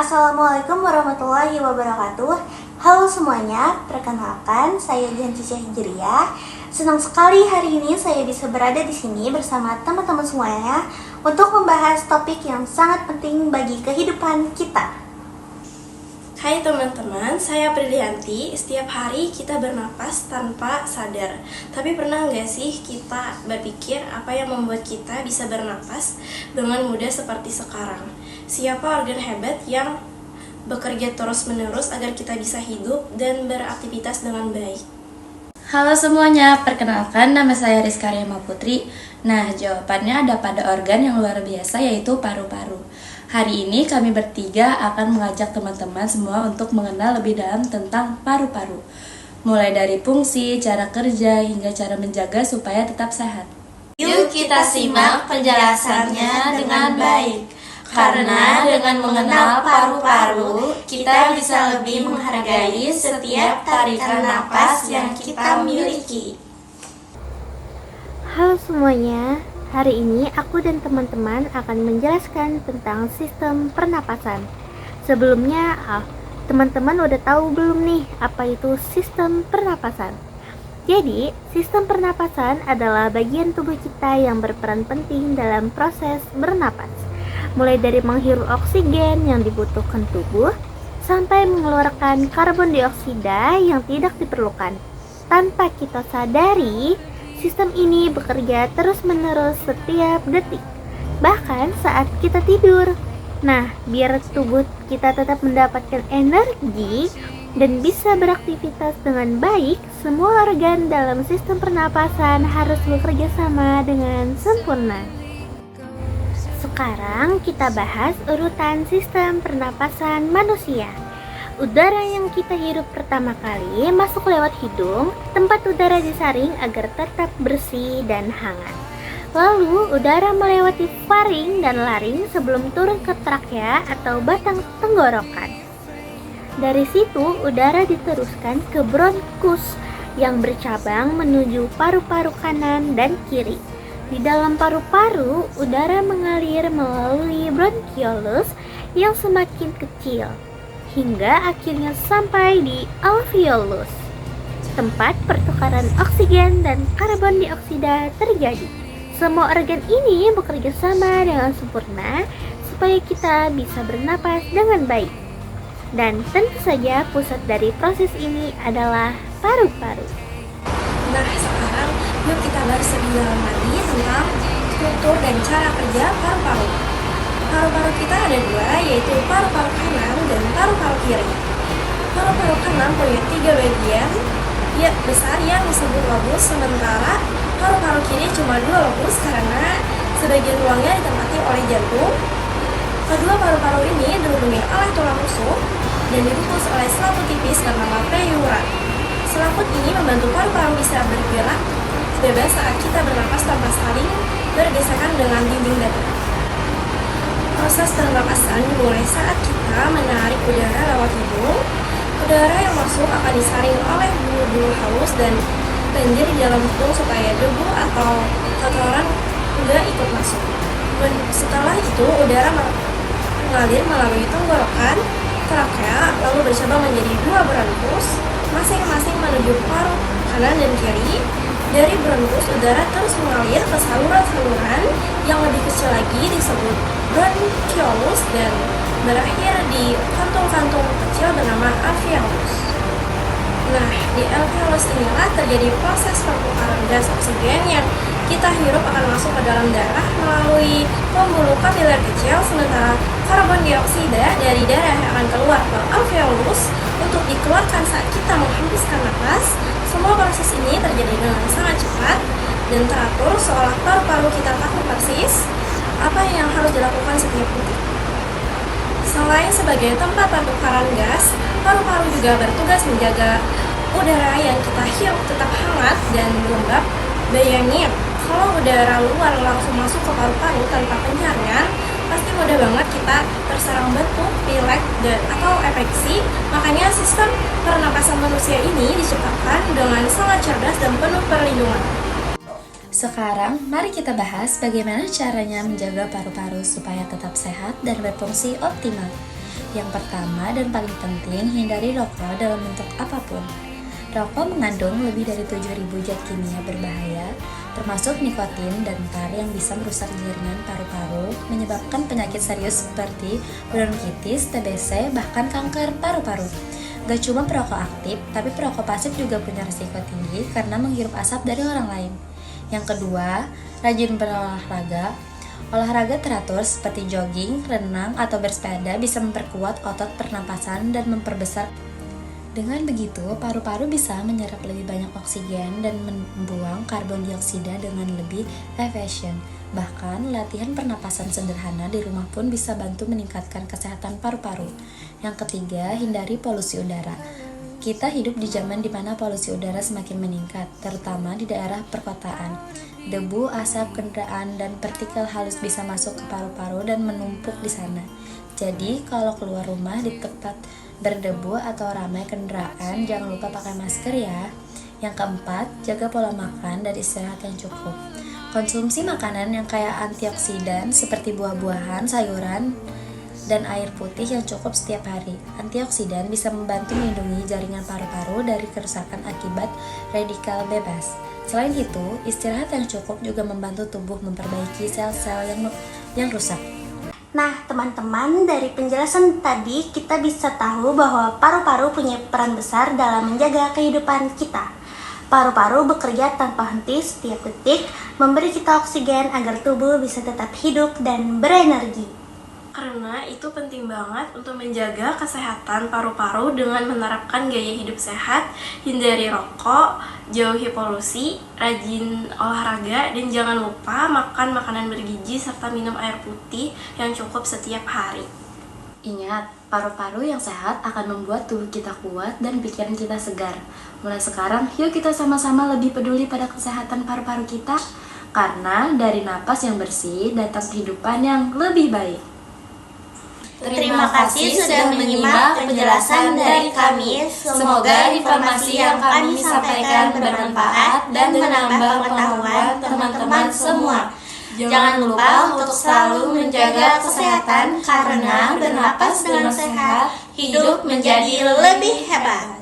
Assalamualaikum warahmatullahi wabarakatuh. Halo semuanya, perkenalkan saya Dian Cica Hijriah. Senang sekali hari ini saya bisa berada di sini bersama teman-teman semuanya untuk membahas topik yang sangat penting bagi kehidupan kita. Hai teman-teman, saya Prilianti. Setiap hari kita bernapas tanpa sadar. Tapi pernah nggak sih kita berpikir apa yang membuat kita bisa bernapas dengan mudah seperti sekarang? Siapa organ hebat yang bekerja terus-menerus agar kita bisa hidup dan beraktivitas dengan baik? Halo semuanya, perkenalkan nama saya Rizka Rema Putri. Nah, jawabannya ada pada organ yang luar biasa yaitu paru-paru. Hari ini kami bertiga akan mengajak teman-teman semua untuk mengenal lebih dalam tentang paru-paru. Mulai dari fungsi, cara kerja, hingga cara menjaga supaya tetap sehat. Yuk kita simak penjelasannya dengan baik. Karena dengan mengenal paru-paru, kita bisa lebih menghargai setiap tarikan napas yang kita miliki. Halo semuanya, hari ini aku dan teman-teman akan menjelaskan tentang sistem pernapasan. Sebelumnya, teman-teman udah tahu belum nih apa itu sistem pernapasan? Jadi, sistem pernapasan adalah bagian tubuh kita yang berperan penting dalam proses bernapas. Mulai dari menghirup oksigen yang dibutuhkan tubuh, sampai mengeluarkan karbon dioksida yang tidak diperlukan. Tanpa kita sadari, sistem ini bekerja terus-menerus setiap detik, bahkan saat kita tidur. Nah, biar tubuh kita tetap mendapatkan energi dan bisa beraktivitas dengan baik, semua organ dalam sistem pernapasan harus bekerja sama dengan sempurna. Sekarang kita bahas urutan sistem pernapasan manusia. Udara yang kita hirup pertama kali masuk lewat hidung, tempat udara disaring agar tetap bersih dan hangat. Lalu udara melewati faring dan laring sebelum turun ke trakea atau batang tenggorokan. Dari situ udara diteruskan ke bronkus yang bercabang menuju paru-paru kanan dan kiri. Di dalam paru-paru, udara mengalir melalui bronkiolus yang semakin kecil, hingga akhirnya sampai di alveolus, tempat pertukaran oksigen dan karbon dioksida terjadi. Semua organ ini bekerja sama dengan sempurna supaya kita bisa bernapas dengan baik. Dan tentu saja pusat dari proses ini adalah paru-paru. Nah, sekarang yuk kita bahas lebih dalam lagi tentang struktur dan cara kerja paru-paru. Paru-paru kita ada dua, yaitu paru-paru kanan dan paru-paru kiri. Paru-paru kanan punya 3 bagian besar yang disebut lobus, sementara paru-paru kiri cuma 2 lobus karena sebagian ruangnya ditempati oleh jantung. Kedua paru-paru ini dihubungi oleh tulang rusuk dan dibungkus oleh selaput tipis bernama pleura. Selaput ini membantu paru-paru bisa bergerak bebas saat kita bernapas tanpa saling bergesekan dengan dinding dada. Proses pernapasan dimulai saat kita menarik udara lewat hidung. Udara yang masuk akan disaring oleh bulu-bulu halus dan banjir di dalam hidung supaya debu atau kotoran tidak ikut masuk. Dan setelah itu udara mengalir melalui tenggorokan, trakea, lalu bercabang menjadi 2 bronkus, masing-masing menuju paru kanan dan kiri. Dari bronkus, udara terus mengalir ke saluran-saluran yang lebih kecil lagi disebut bronkiolus dan berakhir di kantung-kantung kecil bernama alveolus. Nah, di alveolus inilah terjadi proses pertukaran gas oksigen yang kita hirup akan masuk ke dalam darah melalui pembuluh kapiler kecil, sementara karbon dioksida dari darah akan keluar ke alveolus untuk dikeluarkan saat kita menghembuskan napas. Semua proses ini terjadi dengan sangat cepat dan teratur seolah paru-paru kita tahu persis apa yang harus dilakukan setiap detik. Selain sebagai tempat pertukaran gas, paru-paru juga bertugas menjaga udara yang kita hirup tetap hangat dan lembab. Bayangin, kalau udara luar langsung masuk ke paru-paru tanpa penyaringan, pasti mudah banget kita terserang batuk, pilek, atau infeksi. Makanya sistem pernapasan manusia ini diciptakan dengan sangat cerdas dan penuh perlindungan. Sekarang, mari kita bahas bagaimana caranya menjaga paru-paru supaya tetap sehat dan berfungsi optimal. Yang pertama dan paling penting, hindari rokok dalam bentuk apapun. Rokok mengandung lebih dari 7.000 zat kimia berbahaya, termasuk nikotin dan tar yang bisa merusak jaringan paru-paru, menyebabkan penyakit serius seperti bronkitis, TBC, bahkan kanker paru-paru. Gak cuma perokok aktif, tapi perokok pasif juga punya risiko tinggi karena menghirup asap dari orang lain. Yang kedua, rajin berolahraga. Olahraga teratur seperti jogging, renang, atau bersepeda bisa memperkuat otot pernapasan dan memperbesar. Dengan begitu, paru-paru bisa menyerap lebih banyak oksigen dan membuang karbon dioksida dengan lebih efisien. Bahkan, latihan pernapasan sederhana di rumah pun bisa bantu meningkatkan kesehatan paru-paru. Yang ketiga, hindari polusi udara. Kita hidup di zaman di mana polusi udara semakin meningkat, terutama di daerah perkotaan. Debu, asap kendaraan, dan partikel halus bisa masuk ke paru-paru dan menumpuk di sana. Jadi, kalau keluar rumah di tempat berdebu atau ramai kendaraan, jangan lupa pakai masker ya. Yang keempat, jaga pola makan dan istirahat yang cukup. Konsumsi makanan yang kaya antioksidan seperti buah-buahan, sayuran, dan air putih yang cukup setiap hari. Antioksidan bisa membantu melindungi jaringan paru-paru dari kerusakan akibat radikal bebas. Selain itu, istirahat yang cukup juga membantu tubuh memperbaiki sel-sel yang rusak. Nah, teman-teman, dari penjelasan tadi kita bisa tahu bahwa paru-paru punya peran besar dalam menjaga kehidupan kita. Paru-paru bekerja tanpa henti setiap detik, memberi kita oksigen agar tubuh bisa tetap hidup dan berenergi. Karena itu penting banget untuk menjaga kesehatan paru-paru dengan menerapkan gaya hidup sehat, hindari rokok, jauhi polusi, rajin olahraga, dan jangan lupa makan makanan bergizi serta minum air putih yang cukup setiap hari. Ingat, paru-paru yang sehat akan membuat tubuh kita kuat dan pikiran kita segar. Mulai sekarang, yuk kita sama-sama lebih peduli pada kesehatan paru-paru kita, karena dari napas yang bersih datang kehidupan yang lebih baik. Terima kasih sudah menyimak penjelasan dari kami. Semoga informasi yang kami sampaikan bermanfaat dan menambah pengetahuan teman-teman semua. Jangan lupa untuk selalu menjaga kesehatan karena bernapas dengan sehat, hidup menjadi lebih hebat.